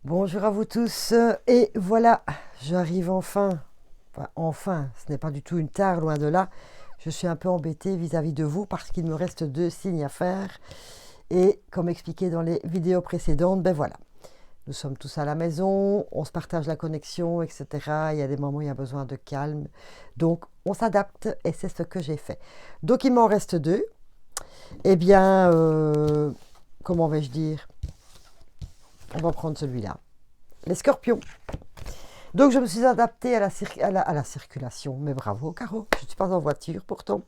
Bonjour à vous tous, et voilà, j'arrive enfin, enfin, ce n'est pas du tout une tare, loin de là. Je suis un peu embêtée vis-à-vis de vous parce qu'il me reste 2 signes à faire et comme expliqué dans les vidéos précédentes, ben voilà, nous sommes tous à la maison, on se partage la connexion, etc. Il y a des moments où il y a besoin de calme, donc on s'adapte et c'est ce que j'ai fait. Donc il m'en reste 2, eh bien, comment vais-je dire, on va prendre celui-là, les scorpions. Donc je me suis adaptée à la circulation. Mais bravo Caro, je ne suis pas en voiture pourtant.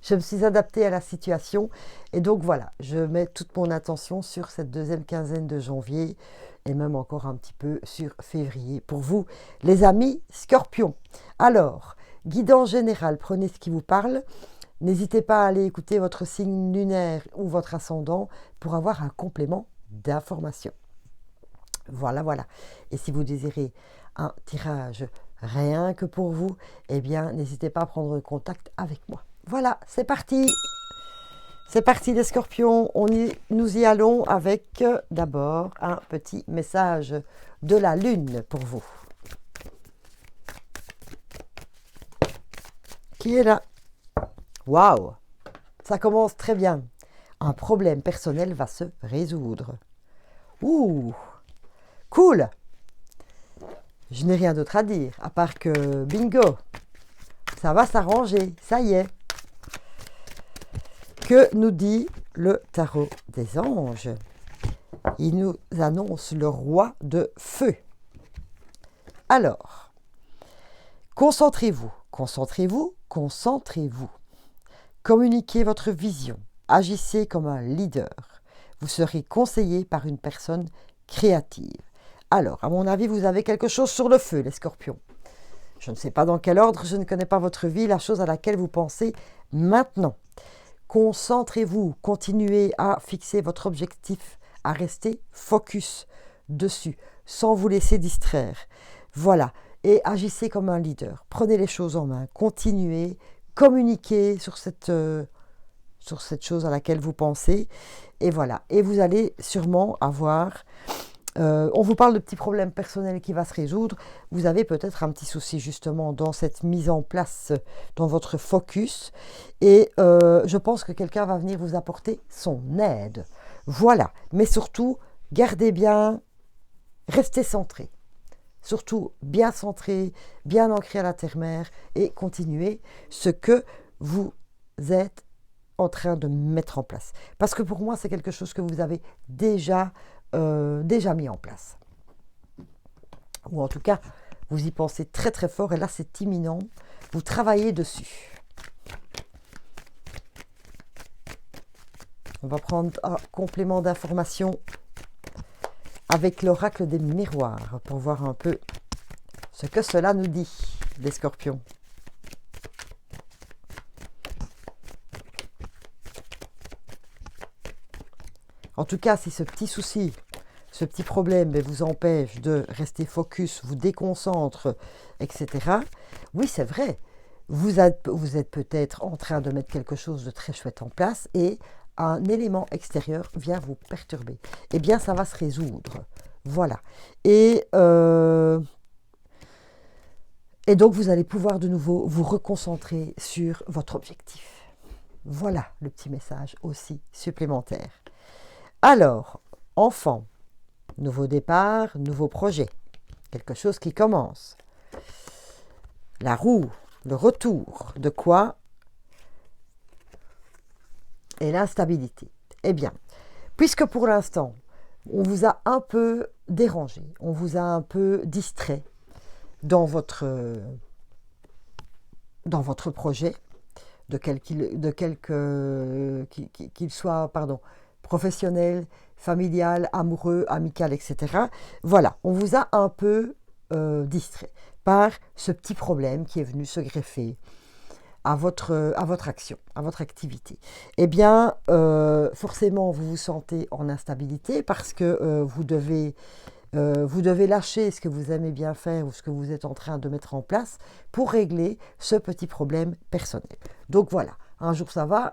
Je me suis adaptée à la situation. Et donc voilà, je mets toute mon attention sur cette deuxième quinzaine de janvier et même encore un petit peu sur février. Pour vous, les amis scorpions. Alors, guidance générale, prenez ce qui vous parle. N'hésitez pas à aller écouter votre signe lunaire ou votre ascendant pour avoir un complément d'information. Voilà, voilà. Et si vous désirez un tirage rien que pour vous, eh bien, n'hésitez pas à prendre contact avec moi. Voilà, c'est parti. C'est parti les scorpions. Nous y allons avec d'abord un petit message de la lune pour vous. Qui est là? Waouh, ça commence très bien. Un problème personnel va se résoudre. Ouh, cool. Je n'ai rien d'autre à dire, à part que bingo, ça va s'arranger, ça y est. Que nous dit le tarot des anges? Il nous annonce le roi de feu. Alors, concentrez-vous, concentrez-vous, concentrez-vous. Communiquez votre vision, agissez comme un leader. Vous serez conseillé par une personne créative. Alors, à mon avis, vous avez quelque chose sur le feu, les scorpions. Je ne sais pas dans quel ordre, je ne connais pas votre vie, la chose à laquelle vous pensez maintenant. Concentrez-vous, continuez à fixer votre objectif, à rester focus dessus, sans vous laisser distraire. Voilà, et agissez comme un leader. Prenez les choses en main, continuez, communiquez sur cette chose à laquelle vous pensez. Et voilà, et vous allez sûrement avoir... on vous parle de petits problèmes personnels qui va se résoudre. Vous avez peut-être un petit souci justement dans cette mise en place, dans votre focus. Et je pense que quelqu'un va venir vous apporter son aide. Voilà. Mais surtout, gardez bien, restez centré. Surtout bien centré, bien ancré à la terre-mère et continuez ce que vous êtes en train de mettre en place. Parce que pour moi, c'est quelque chose que vous avez déjà mis en place. Ou en tout cas, vous y pensez très très fort et là c'est imminent. Vous travaillez dessus. On va prendre un complément d'information avec l'oracle des miroirs pour voir un peu ce que cela nous dit, les scorpions. En tout cas, si ce petit souci, ce petit problème vous empêche de rester focus, vous déconcentre, etc. Oui, c'est vrai. Vous êtes peut-être en train de mettre quelque chose de très chouette en place et un élément extérieur vient vous perturber. Eh bien, ça va se résoudre. Voilà. Et donc, vous allez pouvoir de nouveau vous reconcentrer sur votre objectif. Voilà le petit message aussi supplémentaire. Alors, enfant, nouveau départ, nouveau projet. Quelque chose qui commence. La roue, le retour. De quoi? Et l'instabilité. Eh bien, puisque pour l'instant, on vous a un peu dérangé, on vous a un peu distrait dans votre projet, de quel qu'il soit, professionnel, familial, amoureux, amical, etc. Voilà, on vous a un peu distrait par ce petit problème qui est venu se greffer à votre action, à votre activité. Eh bien, forcément, vous vous sentez en instabilité parce que vous devez lâcher ce que vous aimez bien faire ou ce que vous êtes en train de mettre en place pour régler ce petit problème personnel. Donc voilà, un jour ça va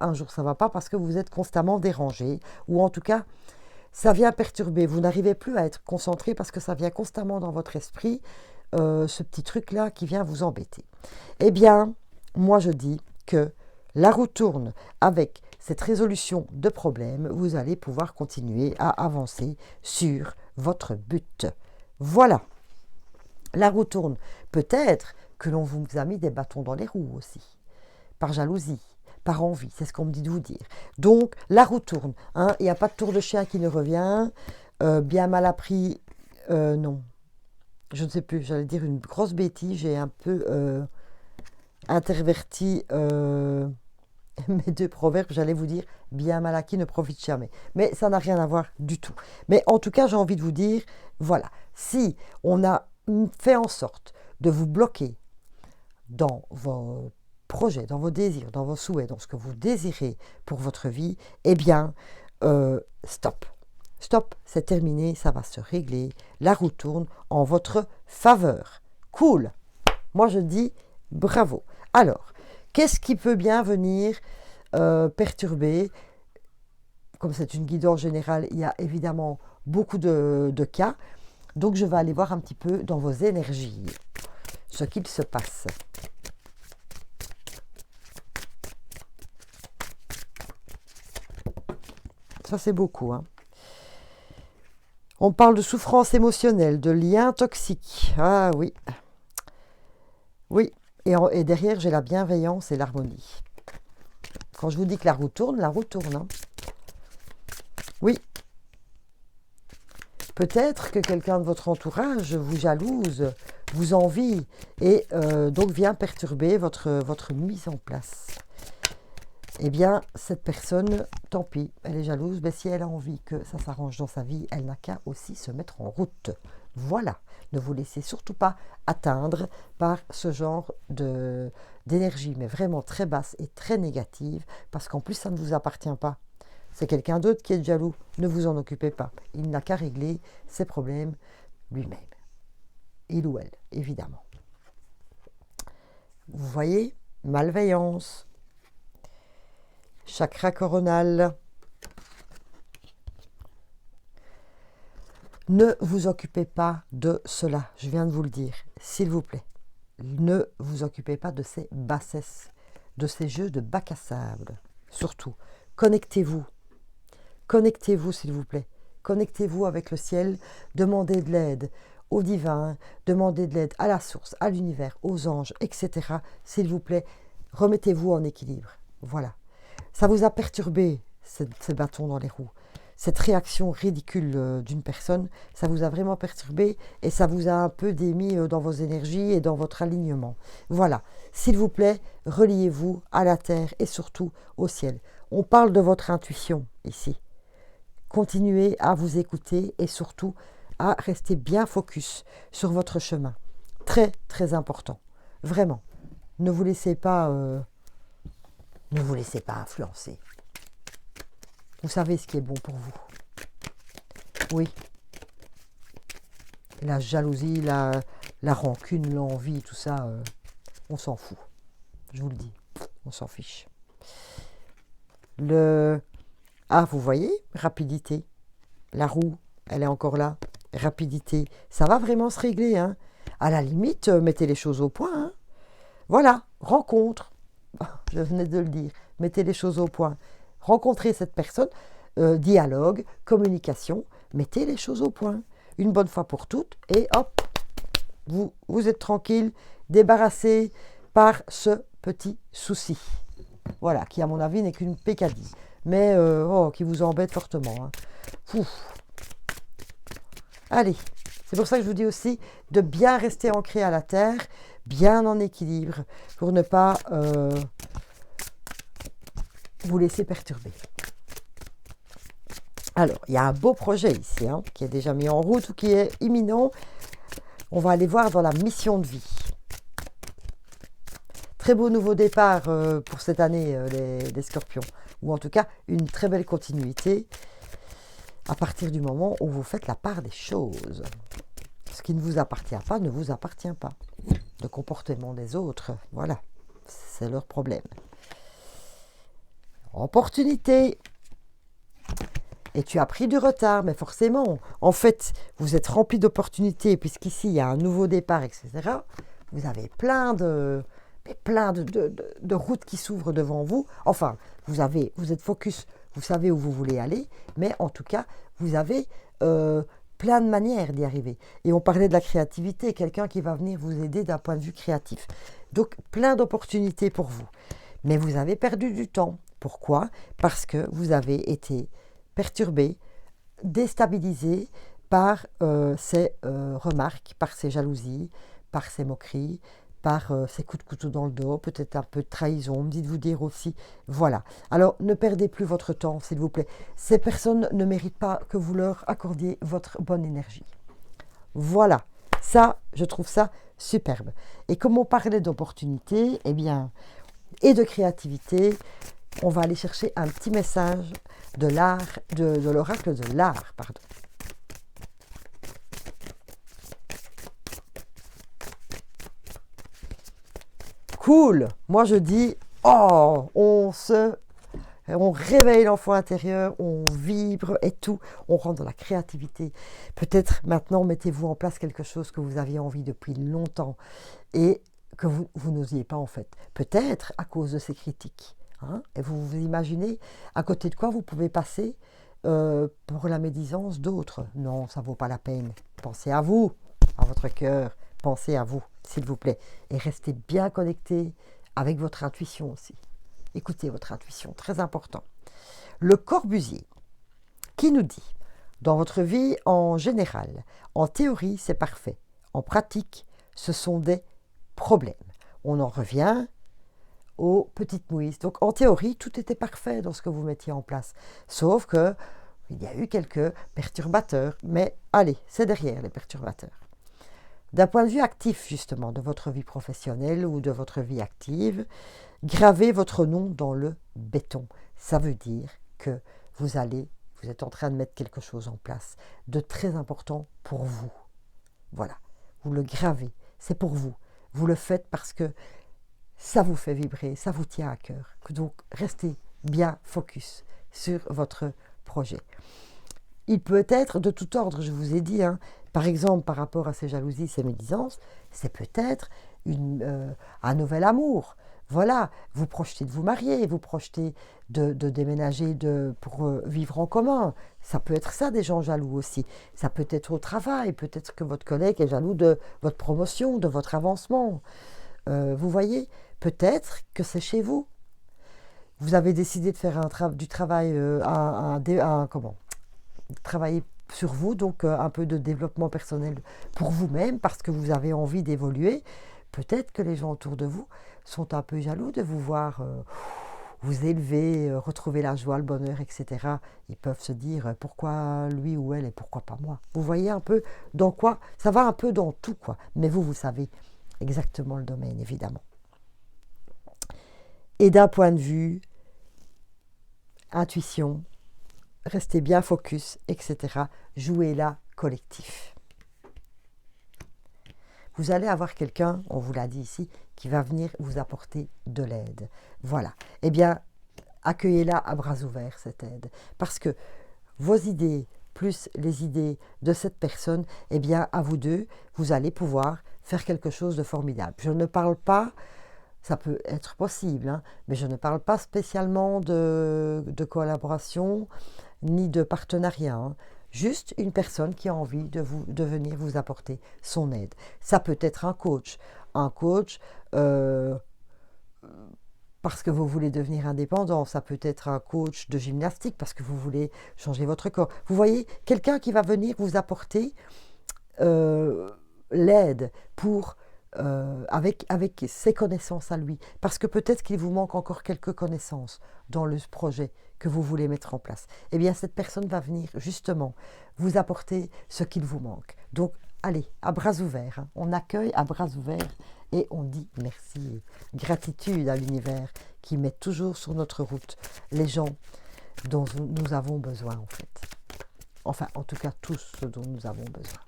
pas parce que vous êtes constamment dérangé ou en tout cas, ça vient perturber. Vous n'arrivez plus à être concentré parce que ça vient constamment dans votre esprit, ce petit truc-là qui vient vous embêter. Eh bien, moi je dis que la roue tourne avec cette résolution de problème. Vous allez pouvoir continuer à avancer sur votre but. Voilà. La roue tourne. Peut-être que l'on vous a mis des bâtons dans les roues aussi. Par jalousie, par envie, c'est ce qu'on me dit de vous dire. Donc, la roue tourne. Hein, il n'y a pas de tour de chien qui ne revient. Bien mal appris, non. Je ne sais plus, j'allais dire une grosse bêtise. J'ai un peu interverti mes deux proverbes. J'allais vous dire, bien mal acquis ne profite jamais. Mais ça n'a rien à voir du tout. Mais en tout cas, j'ai envie de vous dire, voilà, si on a fait en sorte de vous bloquer dans vos projets, dans vos désirs, dans vos souhaits, dans ce que vous désirez pour votre vie, eh bien, stop. Stop, c'est terminé, ça va se régler. La roue tourne en votre faveur. Cool. Moi, je dis bravo. Alors, qu'est-ce qui peut bien venir perturber? Comme c'est une guidance générale, il y a évidemment beaucoup de cas. Donc, je vais aller voir un petit peu dans vos énergies ce qu'il se passe. Ça, c'est beaucoup. Hein. On parle de souffrance émotionnelle, de liens toxiques. Ah oui. Oui. Et derrière, j'ai la bienveillance et l'harmonie. Quand je vous dis que la roue tourne, hein. Oui. Peut-être que quelqu'un de votre entourage vous jalouse, vous envie et donc vient perturber votre mise en place. Eh bien, cette personne, tant pis, elle est jalouse, mais si elle a envie que ça s'arrange dans sa vie, elle n'a qu'à aussi se mettre en route. Voilà, ne vous laissez surtout pas atteindre par ce genre d'énergie, mais vraiment très basse et très négative, parce qu'en plus, ça ne vous appartient pas. C'est quelqu'un d'autre qui est jaloux, ne vous en occupez pas. Il n'a qu'à régler ses problèmes lui-même. Il ou elle, évidemment. Vous voyez, malveillance. Chakra coronal. Ne vous occupez pas de cela, je viens de vous le dire, s'il vous plaît. Ne vous occupez pas de ces bassesses, de ces jeux de bac à sable. Surtout, connectez-vous. Connectez-vous, s'il vous plaît. Connectez-vous avec le ciel, demandez de l'aide au divin, demandez de l'aide à la source, à l'univers, aux anges, etc. S'il vous plaît, remettez-vous en équilibre. Voilà. Ça vous a perturbé, ces bâtons dans les roues. Cette réaction ridicule d'une personne, ça vous a vraiment perturbé et ça vous a un peu démis dans vos énergies et dans votre alignement. Voilà, s'il vous plaît, reliez-vous à la terre et surtout au ciel. On parle de votre intuition ici. Continuez à vous écouter et surtout à rester bien focus sur votre chemin. Très, très important. Vraiment. Ne vous laissez pas influencer. Vous savez ce qui est bon pour vous. Oui. La jalousie, la rancune, l'envie, tout ça, on s'en fout. Je vous le dis, on s'en fiche. Ah, vous voyez, rapidité. La roue, elle est encore là. Rapidité. Ça va vraiment se régler. Hein. À la limite, mettez les choses au point. Hein. Voilà, rencontre. Je venais de le dire. Mettez les choses au point. Rencontrez cette personne, dialogue, communication. Mettez les choses au point. Une bonne fois pour toutes. Et hop, vous êtes tranquille, débarrassé par ce petit souci. Voilà, qui à mon avis n'est qu'une pécadille. Mais qui vous embête fortement. Hein. Allez, c'est pour ça que je vous dis aussi de bien rester ancré à la terre, bien en équilibre, pour ne pas vous laisser perturber. Alors, il y a un beau projet ici, hein, qui est déjà mis en route ou qui est imminent. On va aller voir dans la mission de vie. Très beau nouveau départ pour cette année, les scorpions. Ou en tout cas, une très belle continuité à partir du moment où vous faites la part des choses. Ce qui ne vous appartient pas ne vous appartient pas. Le comportement des autres, voilà, c'est leur problème. Opportunité. et tu as pris du retard, mais forcément, en fait, vous êtes rempli d'opportunités, puisqu'ici, il y a un nouveau départ, etc. Vous avez plein de routes qui s'ouvrent devant vous. Enfin, vous êtes focus, vous savez où vous voulez aller, mais en tout cas, vous avez plein de manières d'y arriver. Et on parlait de la créativité, quelqu'un qui va venir vous aider d'un point de vue créatif. Donc, plein d'opportunités pour vous. Mais vous avez perdu du temps. Pourquoi? Parce que vous avez été perturbé, déstabilisé par ces remarques, par ces jalousies, par ces moqueries, par ces coups de couteau dans le dos, peut-être un peu de trahison, dites-vous dire aussi. Voilà. Alors, ne perdez plus votre temps, s'il vous plaît. Ces personnes ne méritent pas que vous leur accordiez votre bonne énergie. Voilà. Ça, je trouve ça superbe. Et comme on parlait d'opportunités, eh bien, et de créativité, on va aller chercher un petit message de l'art, de l'oracle de l'art, pardon. Cool. Moi je dis, oh, on réveille l'enfant intérieur, on vibre et tout, on rentre dans la créativité. Peut-être maintenant mettez-vous en place quelque chose que vous aviez envie depuis longtemps et que vous n'osiez pas en fait. Peut-être à cause de ces critiques. Hein, et vous imaginez à côté de quoi vous pouvez passer pour la médisance d'autres. Non, ça ne vaut pas la peine. Pensez à vous, à votre cœur. Pensez à vous, s'il vous plaît. Et restez bien connecté avec votre intuition aussi. Écoutez votre intuition, très important. Le Corbusier, qui nous dit, dans votre vie en général, en théorie, c'est parfait. En pratique, ce sont des problèmes. On en revient aux petites mouisses. Donc, en théorie, tout était parfait dans ce que vous mettiez en place. Sauf que il y a eu quelques perturbateurs. Mais allez, c'est derrière les perturbateurs. D'un point de vue actif, justement, de votre vie professionnelle ou de votre vie active, gravez votre nom dans le béton. Ça veut dire que vous êtes en train de mettre quelque chose en place de très important pour vous. Voilà, vous le gravez, c'est pour vous. Vous le faites parce que ça vous fait vibrer, ça vous tient à cœur. Donc, restez bien focus sur votre projet. Il peut être de tout ordre, je vous ai dit, hein. Par exemple, par rapport à ces jalousies, ces médisances, c'est peut-être un nouvel amour. Voilà, vous projetez de vous marier, vous projetez de déménager pour vivre en commun. Ça peut être ça, des gens jaloux aussi. Ça peut être au travail, peut-être que votre collègue est jaloux de votre promotion, de votre avancement. Vous voyez, peut-être que c'est chez vous. Vous avez décidé de faire du travail, travailler sur vous, donc un peu de développement personnel pour vous-même, parce que vous avez envie d'évoluer. Peut-être que les gens autour de vous sont un peu jaloux de vous voir vous élever, retrouver la joie, le bonheur, etc. Ils peuvent se dire pourquoi lui ou elle et pourquoi pas moi. Vous voyez un peu dans quoi, ça va un peu dans tout, quoi. Mais vous savez exactement le domaine, évidemment. Et d'un point de vue intuition, restez bien focus, etc. Jouez-la collectif. Vous allez avoir quelqu'un, on vous l'a dit ici, qui va venir vous apporter de l'aide. Voilà. Eh bien, accueillez-la à bras ouverts, cette aide. Parce que vos idées, plus les idées de cette personne, eh bien, à vous deux, vous allez pouvoir faire quelque chose de formidable. Je ne parle pas, ça peut être possible, hein, mais je ne parle pas spécialement de collaboration, ni de partenariat, hein. Juste une personne qui a envie de venir vous apporter son aide. Ça peut être un coach parce que vous voulez devenir indépendant. Ça peut être un coach de gymnastique parce que vous voulez changer votre corps. Vous voyez, quelqu'un qui va venir vous apporter l'aide avec ses connaissances à lui. Parce que peut-être qu'il vous manque encore quelques connaissances dans le projet que vous voulez mettre en place. Eh bien, cette personne va venir justement vous apporter ce qu'il vous manque. Donc, allez, à bras ouverts. Hein. On accueille à bras ouverts et on dit merci. Gratitude à l'univers qui met toujours sur notre route les gens dont nous avons besoin, en fait. Enfin, en tout cas, tous ceux dont nous avons besoin.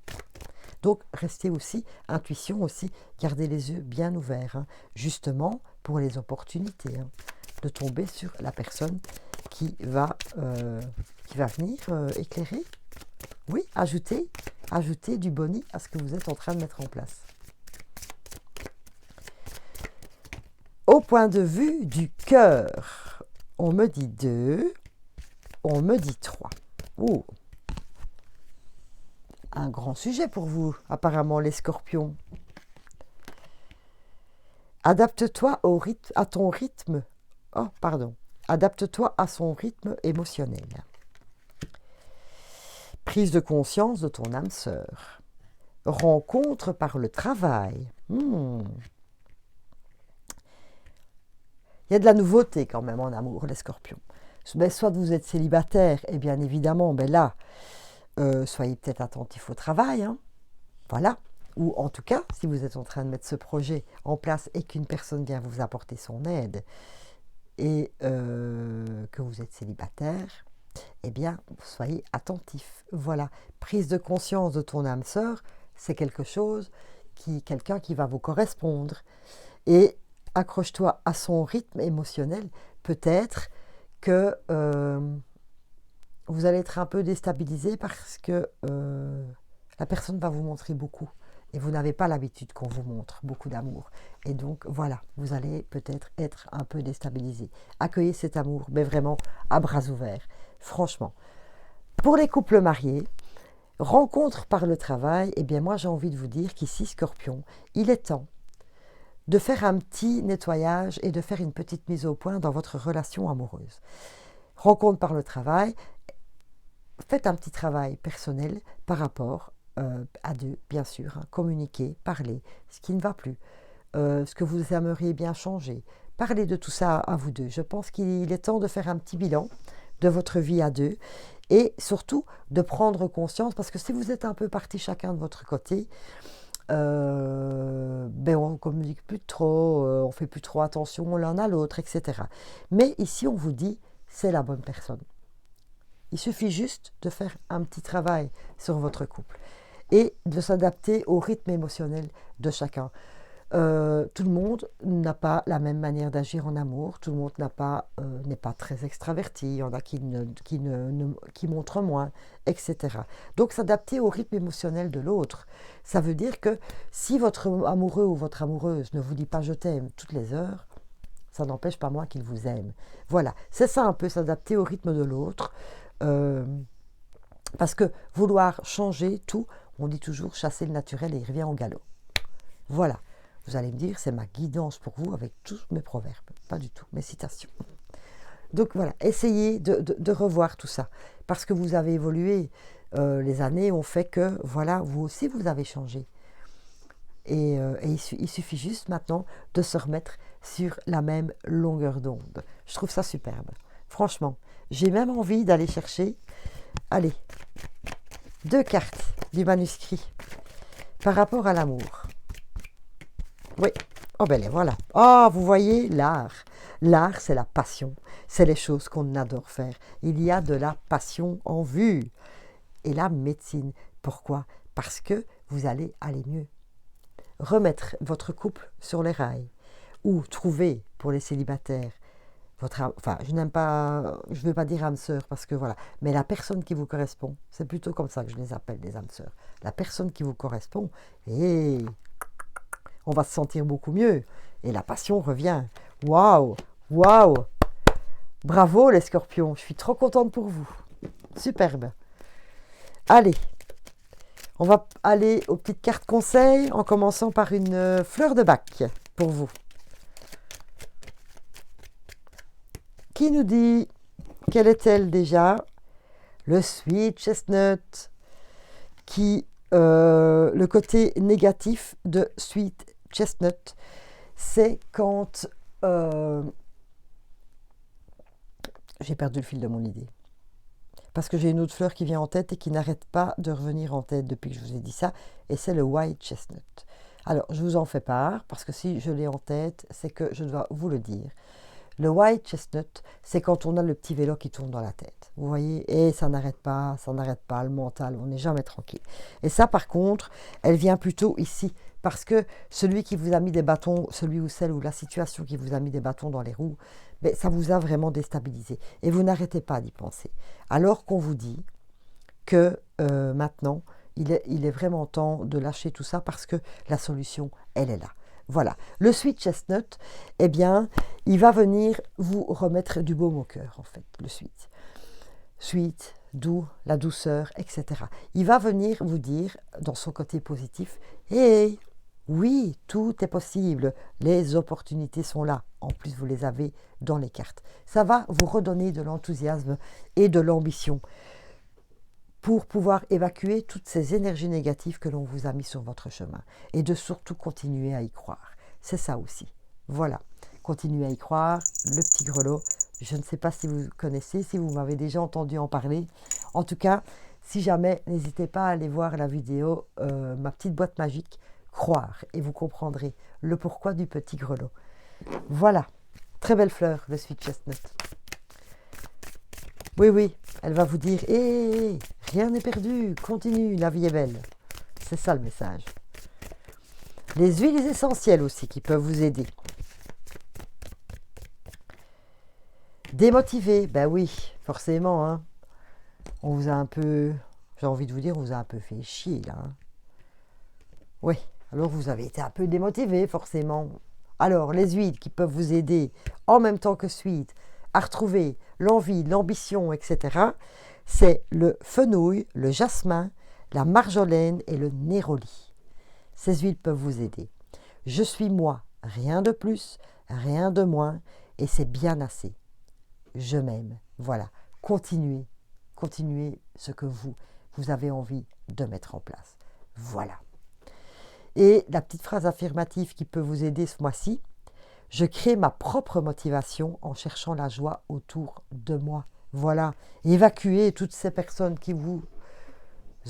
Donc, restez aussi, intuition aussi, gardez les yeux bien ouverts, hein, justement pour les opportunités, hein, de tomber sur la personne qui va venir éclairer. Oui, ajouter du boni à ce que vous êtes en train de mettre en place. Au point de vue du cœur, on me dit 2, on me dit 3. Oh, un grand sujet pour vous, apparemment, les scorpions. Adapte-toi à ton rythme. Oh, pardon. Adapte-toi à son rythme émotionnel. Prise de conscience de ton âme sœur. Rencontre par le travail. Il y a de la nouveauté quand même en amour, les scorpions. Mais soit vous êtes célibataire, et bien évidemment, là, soyez peut-être attentif au travail. Hein. Voilà. Ou en tout cas, si vous êtes en train de mettre ce projet en place et qu'une personne vient vous apporter son aide et que vous êtes célibataire, eh bien, soyez attentif. Voilà, prise de conscience de ton âme sœur, c'est quelqu'un qui va vous correspondre. Et accroche-toi à son rythme émotionnel. Peut-être que vous allez être un peu déstabilisé parce que la personne va vous montrer beaucoup. Et vous n'avez pas l'habitude qu'on vous montre beaucoup d'amour. Et donc, voilà, vous allez peut-être être un peu déstabilisé. Accueillez cet amour, mais vraiment à bras ouverts. Franchement. Pour les couples mariés, rencontre par le travail, eh bien moi j'ai envie de vous dire qu'ici, Scorpion, il est temps de faire un petit nettoyage et de faire une petite mise au point dans votre relation amoureuse. Rencontre par le travail, faites un petit travail personnel par rapport à deux, bien sûr, hein, communiquer, parler, ce qui ne va plus, ce que vous aimeriez bien changer. Parlez de tout ça à vous deux. Je pense qu'il est temps de faire un petit bilan de votre vie à deux et surtout de prendre conscience, parce que si vous êtes un peu partis chacun de votre côté, on ne communique plus trop, on ne fait plus trop attention l'un à l'autre, etc. Mais ici, on vous dit, c'est la bonne personne. Il suffit juste de faire un petit travail sur votre couple et de s'adapter au rythme émotionnel de chacun. Tout le monde n'a pas la même manière d'agir en amour, tout le monde n'est pas très extraverti, il y en a qui montrent moins, etc. Donc s'adapter au rythme émotionnel de l'autre, ça veut dire que si votre amoureux ou votre amoureuse ne vous dit pas « je t'aime » toutes les heures, ça n'empêche pas moi qu'il vous aime. Voilà, c'est ça un peu, s'adapter au rythme de l'autre, parce que vouloir changer tout, on dit toujours chasser le naturel et il revient au galop. Voilà. Vous allez me dire, c'est ma guidance pour vous avec tous mes proverbes. Pas du tout, mes citations. Donc voilà, essayez de revoir tout ça. Parce que vous avez évolué. Les années ont fait que, voilà, vous aussi, vous avez changé. Et il suffit juste maintenant de se remettre sur la même longueur d'onde. Je trouve ça superbe. Franchement, j'ai même envie d'aller chercher, allez, 2 cartes du manuscrit par rapport à l'amour. Oui, oh ben les voilà. Oh, vous voyez, l'art. L'art, c'est la passion. C'est les choses qu'on adore faire. Il y a de la passion en vue. Et la médecine, pourquoi? Parce que vous allez aller mieux. Remettre votre couple sur les rails. Ou trouver, pour les célibataires, je ne veux pas dire âme sœur, parce que voilà, mais la personne qui vous correspond, c'est plutôt comme ça que je les appelle, des âmes sœurs. La personne qui vous correspond, et on va se sentir beaucoup mieux. Et la passion revient. Waouh! Waouh! Bravo les scorpions, je suis trop contente pour vous. Superbe. Allez, on va aller aux petites cartes conseils en commençant par une fleur de bac pour vous. Qui nous dit, quelle est-elle déjà? Le sweet chestnut, le côté négatif de sweet chestnut, c'est quand j'ai perdu le fil de mon idée. Parce que j'ai une autre fleur qui vient en tête et qui n'arrête pas de revenir en tête depuis que je vous ai dit ça, et c'est le white chestnut. Alors, je vous en fais part, parce que si je l'ai en tête, c'est que je dois vous le dire. Le white chestnut, c'est quand on a le petit vélo qui tourne dans la tête. Vous voyez, et ça n'arrête pas, le mental, on n'est jamais tranquille. Et ça, par contre, elle vient plutôt ici, Parce que celui qui vous a mis des bâtons, celui ou celle ou la situation qui vous a mis des bâtons dans les roues, ben, ça vous a vraiment déstabilisé. Et vous n'arrêtez pas d'y penser. Alors qu'on vous dit que maintenant, il est vraiment temps de lâcher tout ça parce que la solution, elle est là. Voilà. Le Sweet Chestnut, eh bien, il va venir vous remettre du baume au cœur, en fait, le Sweet. Sweet, doux, la douceur, etc. Il va venir vous dire, dans son côté positif, « Hey, oui, tout est possible, les opportunités sont là. En plus, vous les avez dans les cartes. » Ça va vous redonner de l'enthousiasme et de l'ambition pour pouvoir évacuer toutes ces énergies négatives que l'on vous a mis sur votre chemin et de surtout continuer à y croire. C'est ça aussi. Voilà, continuez à y croire, le petit grelot. Je ne sais pas si vous connaissez, si vous m'avez déjà entendu en parler. En tout cas, si jamais, n'hésitez pas à aller voir la vidéo ma petite boîte magique, croire, et vous comprendrez le pourquoi du petit grelot. Voilà, très belle fleur, le Sweet Chestnut. Oui, oui, elle va vous dire « Hé, rien n'est perdu, continue, la vie est belle. » C'est ça le message. Les huiles essentielles aussi qui peuvent vous aider. Démotivé, ben oui, forcément. Hein. On vous a un peu, j'ai envie de vous dire, on vous a un peu fait chier là. Hein. Oui, alors vous avez été un peu démotivé forcément. Alors, les huiles qui peuvent vous aider en même temps que Sweet à retrouver l'envie, l'ambition, etc. C'est le fenouil, le jasmin, la marjolaine et le néroli. Ces huiles peuvent vous aider. Je suis moi, rien de plus, rien de moins, et c'est bien assez. Je m'aime. Voilà, continuez ce que vous avez envie de mettre en place. Voilà. Et la petite phrase affirmative qui peut vous aider ce mois-ci, je crée ma propre motivation en cherchant la joie autour de moi. Voilà, évacuez toutes ces personnes qui vous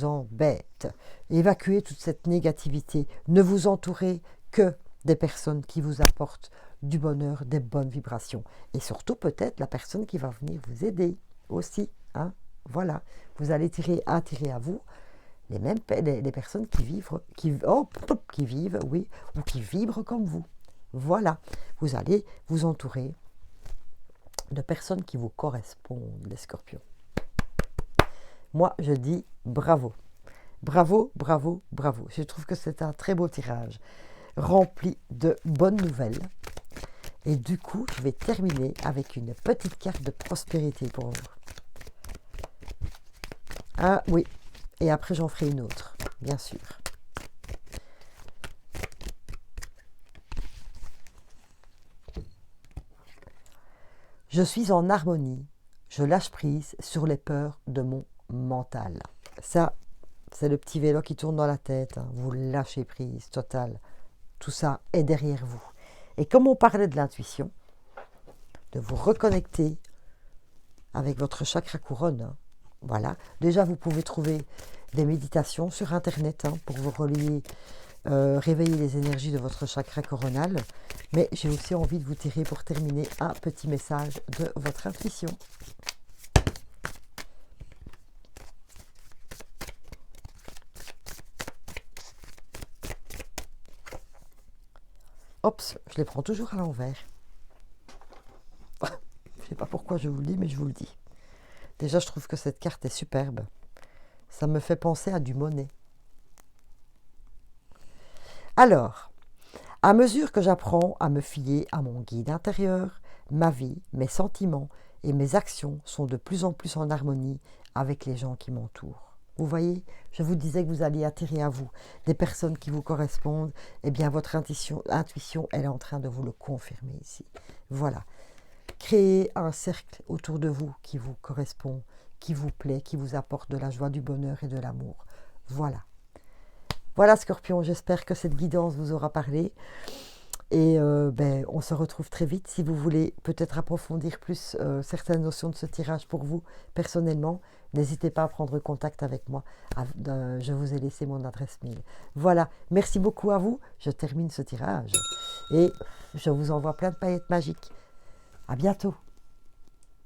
embêtent. Évacuez toute cette négativité. Ne vous entourez que des personnes qui vous apportent du bonheur, des bonnes vibrations. Et surtout peut-être la personne qui va venir vous aider aussi. Hein. Voilà, vous allez attirer à vous les personnes qui vivent, oui, ou qui vibrent comme vous. Voilà, vous allez vous entourer de personnes qui vous correspondent, les scorpions. Moi, je dis bravo. Bravo, bravo, bravo. Je trouve que c'est un très beau tirage, rempli de bonnes nouvelles. Et du coup, je vais terminer avec une petite carte de prospérité pour vous. Ah oui, et après j'en ferai une autre, bien sûr. Je suis en harmonie, je lâche prise sur les peurs de mon mental. Ça, c'est le petit vélo qui tourne dans la tête, hein. Vous lâchez prise, total. Tout ça est derrière vous. Et comme on parlait de l'intuition, de vous reconnecter avec votre chakra couronne, hein. Voilà. Déjà, vous pouvez trouver des méditations sur Internet hein, pour vous relier, réveiller les énergies de votre chakra coronal. Mais j'ai aussi envie de vous tirer pour terminer un petit message de votre intuition. Oups, je les prends toujours à l'envers. Je ne sais pas pourquoi je vous le dis, mais je vous le dis. Déjà, je trouve que cette carte est superbe. Ça me fait penser à du Monet. Alors, à mesure que j'apprends à me fier à mon guide intérieur, ma vie, mes sentiments et mes actions sont de plus en plus en harmonie avec les gens qui m'entourent. Vous voyez, je vous disais que vous alliez attirer à vous des personnes qui vous correspondent. Eh bien, votre intuition, elle est en train de vous le confirmer ici. Voilà. Créez un cercle autour de vous qui vous correspond, qui vous plaît, qui vous apporte de la joie, du bonheur et de l'amour. Voilà. Voilà Scorpion, j'espère que cette guidance vous aura parlé. Et on se retrouve très vite. Si vous voulez peut-être approfondir plus certaines notions de ce tirage pour vous personnellement, n'hésitez pas à prendre contact avec moi. Je vous ai laissé mon adresse mail. Voilà, merci beaucoup à vous. Je termine ce tirage et je vous envoie plein de paillettes magiques. À bientôt.